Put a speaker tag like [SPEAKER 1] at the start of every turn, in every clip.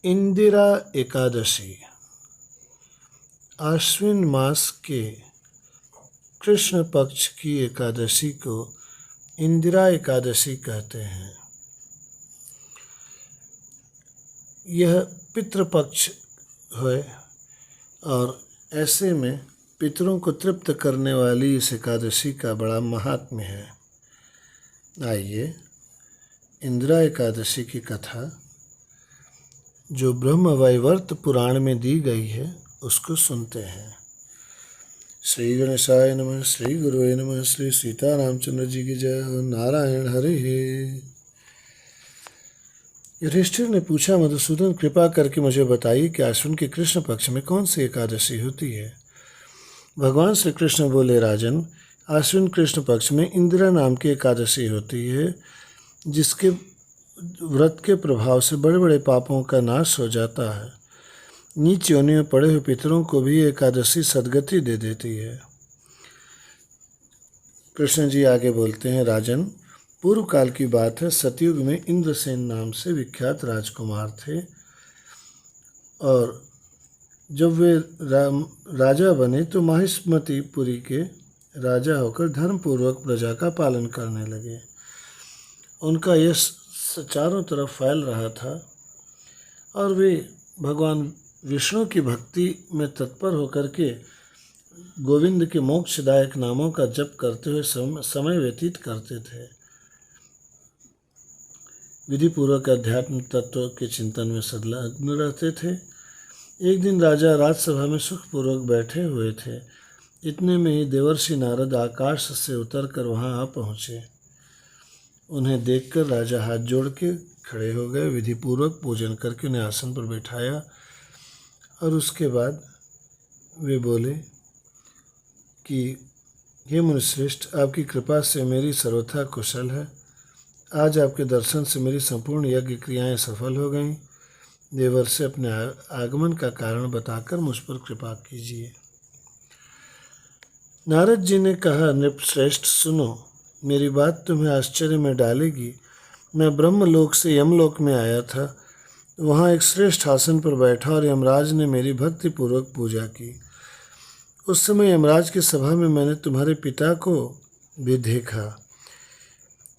[SPEAKER 1] इंदिरा एकादशी आश्विन मास के कृष्ण पक्ष की एकादशी को इंदिरा एकादशी कहते हैं। यह पितृपक्ष है और ऐसे में पितरों को तृप्त करने वाली इस एकादशी का बड़ा महात्म्य है। आइए इंदिरा एकादशी की कथा जो ब्रह्म वैवर्त पुराण में दी गई है उसको सुनते हैं। श्री गणेशाय नमः, श्री गुरुवे नमः, श्री सीता रामचंद्र जी की जय हो, नारायण हरि। युधिष्ठिर ने पूछा, मधुसूदन कृपा करके मुझे बताइए कि आश्विन के कृष्ण पक्ष में कौन सी एकादशी होती है। भगवान श्री कृष्ण बोले, राजन, आश्विन कृष्ण पक्ष में इंदिरा नाम की एकादशी होती है, जिसके व्रत के प्रभाव से बड़े बड़े पापों का नाश हो जाता है। नीच योनि में पड़े हुए पितरों को भी एकादशी सद्गति दे देती है। कृष्ण जी आगे बोलते हैं, राजन, पूर्व काल की बात है। सतयुग में इंद्रसेन नाम से विख्यात राजकुमार थे और जब वे राजा बने तो माहिष्मतिपुरी के राजा होकर धर्मपूर्वक प्रजा का पालन करने लगे। उनका यश चारों तरफ फैल रहा था और वे भगवान विष्णु की भक्ति में तत्पर होकर के गोविंद के मोक्षदायक नामों का जप करते हुए समय व्यतीत करते थे। विधिपूर्वक अध्यात्म तत्व के चिंतन में संलग्न रहते थे। एक दिन राजा राजसभा में सुखपूर्वक बैठे हुए थे। इतने में ही देवर्षि नारद आकाश से उतरकर वहां आ पहुँचे। उन्हें देखकर राजा हाथ जोड़ के खड़े हो गए, विधिपूर्वक पूजन करके उन्हें आसन पर बैठाया और उसके बाद वे बोले कि हे मुनिश्रेष्ठ, आपकी कृपा से मेरी सर्वथा कुशल है। आज आपके दर्शन से मेरी संपूर्ण यज्ञ क्रियाएं सफल हो गईं। देवर्षि अपने आगमन का कारण बताकर मुझ पर कृपा कीजिए। नारद जी ने कहा, नृपश्रेष्ठ, सुनो, मेरी बात तुम्हें आश्चर्य में डालेगी। मैं ब्रह्मलोक से यमलोक में आया था। वहाँ एक श्रेष्ठ आसन पर बैठा और यमराज ने मेरी भक्तिपूर्वक पूजा की। उस समय यमराज की सभा में मैंने तुम्हारे पिता को भी देखा।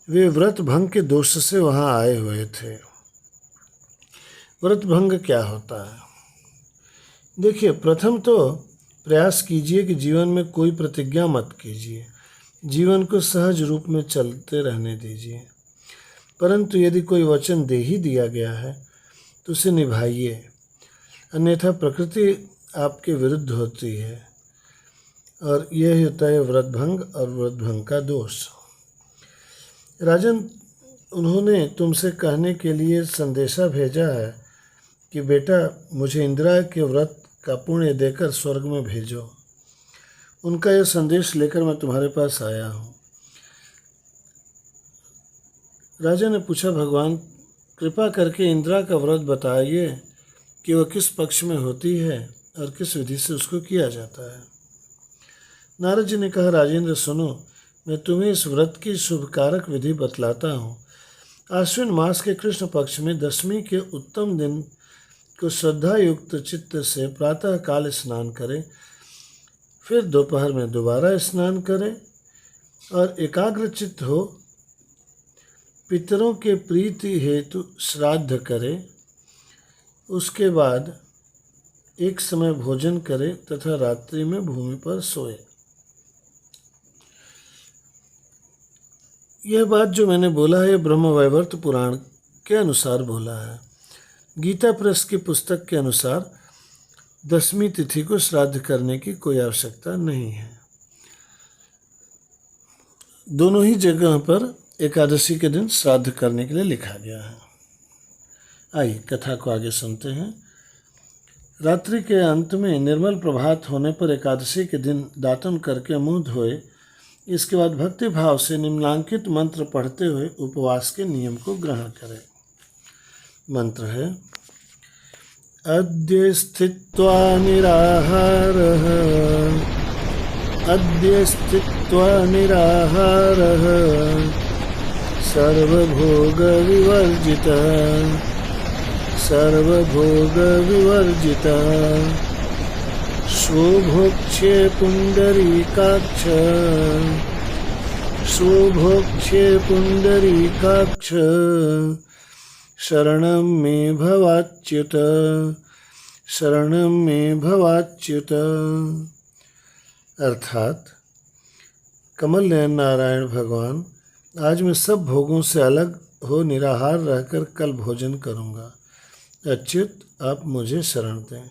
[SPEAKER 1] वे व्रत भंग के दोष से वहाँ आए हुए थे। व्रत भंग क्या होता है? देखिए, प्रथम तो प्रयास कीजिए कि जीवन में कोई प्रतिज्ञा मत कीजिए। जीवन को सहज रूप में चलते रहने दीजिए। परंतु यदि कोई वचन दे ही दिया गया है तो उसे निभाइए, अन्यथा प्रकृति आपके विरुद्ध होती है और यह होता है व्रतभंग और व्रतभंग का दोष। राजन, उन्होंने तुमसे कहने के लिए संदेशा भेजा है कि बेटा, मुझे इंदिरा के व्रत का पुण्य देकर स्वर्ग में भेजो। उनका यह संदेश लेकर मैं तुम्हारे पास आया हूँ। राजा ने पूछा, भगवान, कृपा करके इंदिरा का व्रत बताइए कि वह किस पक्ष में होती है और किस विधि से उसको किया जाता है। नारद जी ने कहा, राजेंद्र, सुनो, मैं तुम्हें इस व्रत की शुभकारक विधि बतलाता हूँ। आश्विन मास के कृष्ण पक्ष में दशमी के उत्तम दिन को श्रद्धा युक्त चित्त से प्रातः काल स्नान करें, फिर दोपहर में दोबारा स्नान करें और एकाग्रचित्त हो पितरों के प्रीति हेतु श्राद्ध करें। उसके बाद एक समय भोजन करें तथा रात्रि में भूमि पर सोए। यह बात जो मैंने बोला है ब्रह्म वैवर्त पुराण के अनुसार बोला है। गीता प्रेस की पुस्तक के अनुसार दशमी तिथि को श्राद्ध करने की कोई आवश्यकता नहीं है। दोनों ही जगह पर एकादशी के दिन श्राद्ध करने के लिए लिखा गया है। आइए कथा को आगे सुनते हैं। रात्रि के अंत में निर्मल प्रभात होने पर एकादशी के दिन दातुन करके मुंह धोए। इसके बाद भक्ति भाव से निम्नांकित मंत्र पढ़ते हुए उपवास के नियम को ग्रहण करें। मंत्र है, अद्य स्थित्वा निराहारः, अद्य स्थित्वा निराहारः, सर्वभोगविवर्जितः, सर्वभोगविवर्जिता स्वभोक्ष्ये पुण्डरीकाक्ष स्वभोक्ष्ये पुण्डरीकाक्ष शरणं मे भवाच्युत शरणं मे भवाच्युत। अर्थात कमल नयन नारायण भगवान, आज मैं सब भोगों से अलग हो निराहार रहकर कल भोजन करूँगा। अच्युत, आप मुझे शरण दें।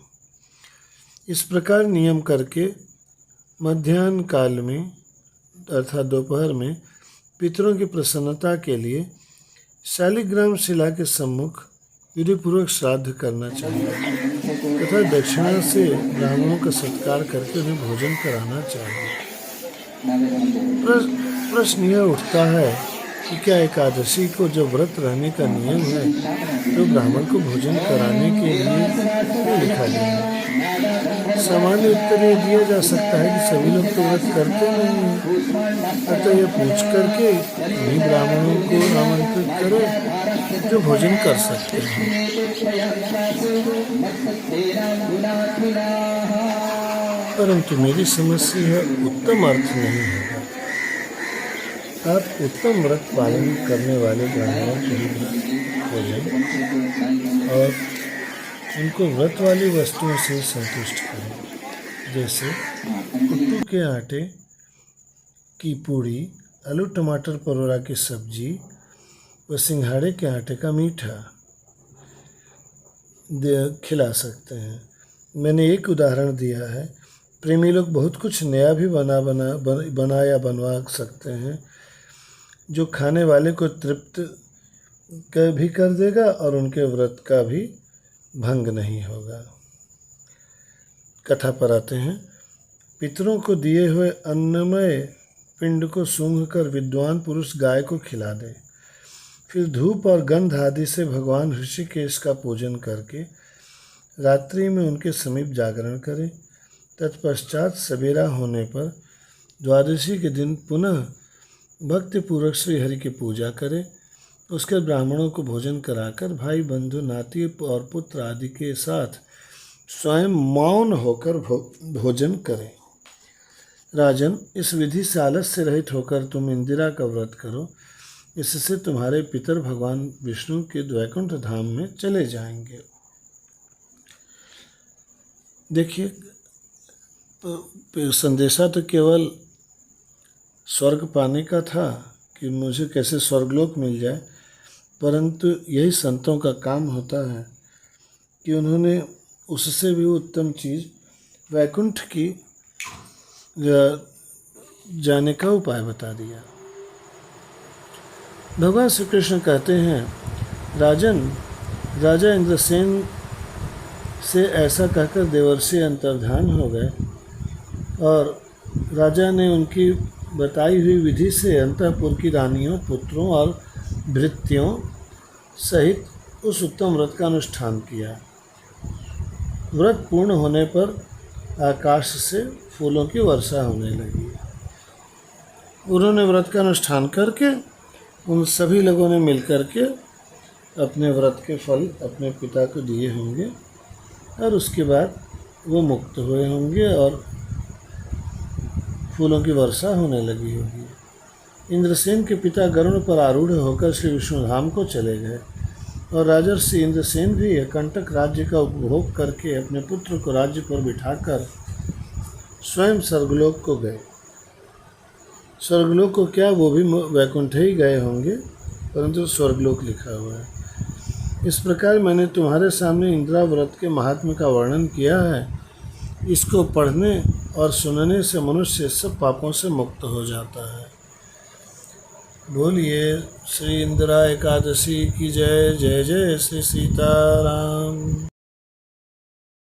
[SPEAKER 1] इस प्रकार नियम करके मध्याह्न काल में अर्थात दोपहर में पितरों की प्रसन्नता के लिए शालिग्राम शिला के सम्मुख विधिपूर्वक श्राद्ध करना चाहिए तथा दक्षिणा से ब्राह्मणों का सत्कार करके उन्हें भोजन कराना चाहिए। प्रश्न यह उठता है कि क्या एकादशी को जो व्रत रहने का नियम है तो ब्राह्मण को भोजन कराने के लिए क्यों लिखा गया है? सामान्य उत्तर ये दिया जा सकता है कि सभी लोग तो व्रत करते नहीं हैं, अतः यह पूछ करके उन्हीं ब्राह्मणों को आमंत्रित करो जो भोजन कर सकते हैं। परंतु मेरी समझ से यह उत्तम अर्थ नहीं होगा। आप उत्तम व्रत पालन करने वाले ब्राह्मणों को ही भोजन और उनको व्रत वाली वस्तुओं से संतुष्ट करें, जैसे कुट्टू के आटे की पूड़ी, आलू टमाटर परोरा की सब्जी व सिंघाड़े के आटे का मीठा खिला सकते हैं। मैंने एक उदाहरण दिया है। प्रेमी लोग बहुत कुछ नया भी बना या बनवा सकते हैं जो खाने वाले को तृप्त भी कर देगा और उनके व्रत का भी भंग नहीं होगा। कथा पर आते हैं। पितरों को दिए हुए अन्नमय पिंड को सूंघ कर विद्वान पुरुष गाय को खिला दे, फिर धूप और गंध आदि से भगवान ऋषिकेश का पूजन करके रात्रि में उनके समीप जागरण करे। तत्पश्चात सवेरा होने पर द्वादशी के दिन पुनः भक्तिपूर्वक श्री हरि की पूजा करे। उसके ब्राह्मणों को भोजन कराकर भाई बंधु नाती और पुत्र आदि के साथ स्वयं मौन होकर भोजन करें। राजन, इस विधि से आलस्य रहित होकर तुम इंदिरा का व्रत करो। इससे तुम्हारे पितर भगवान विष्णु के वैकुंठ धाम में चले जाएंगे। देखिए, संदेशा तो केवल स्वर्ग पाने का था कि मुझे कैसे स्वर्गलोक मिल जाए, परंतु यही संतों का काम होता है कि उन्होंने उससे भी उत्तम चीज़ वैकुंठ की जाने का उपाय बता दिया। भगवान श्री कृष्ण कहते हैं, राजन, राजा इंद्रसेन से ऐसा कहकर देवर्षि अंतर्धान हो गए और राजा ने उनकी बताई हुई विधि से अंतःपुर की रानियों, पुत्रों और भृत्यों सहित उस उत्तम व्रत का अनुष्ठान किया। व्रत पूर्ण होने पर आकाश से फूलों की वर्षा होने लगी। उन्होंने व्रत का अनुष्ठान करके उन सभी लोगों ने मिलकर के अपने व्रत के फल अपने पिता को दिए होंगे और उसके बाद वो मुक्त हुए होंगे और फूलों की वर्षा होने लगी होगी। इंद्रसेन के पिता गरुड़ पर आरूढ़ होकर श्री विष्णुधाम को चले गए और राजर्षि इंद्रसेन भी कंटक राज्य का उपभोग करके अपने पुत्र को राज्य पर बिठाकर स्वयं स्वर्गलोक को गए। स्वर्गलोक को क्या, वो भी वैकुंठ ही गए होंगे, परंतु स्वर्गलोक लिखा हुआ है। इस प्रकार मैंने तुम्हारे सामने इंदिरा व्रत के महात्म्य का वर्णन किया है। इसको पढ़ने और सुनने से मनुष्य सब पापों से मुक्त हो जाता है। बोलिए श्री इंदिरा एकादशी की जय। जय जय श्री सीताराम।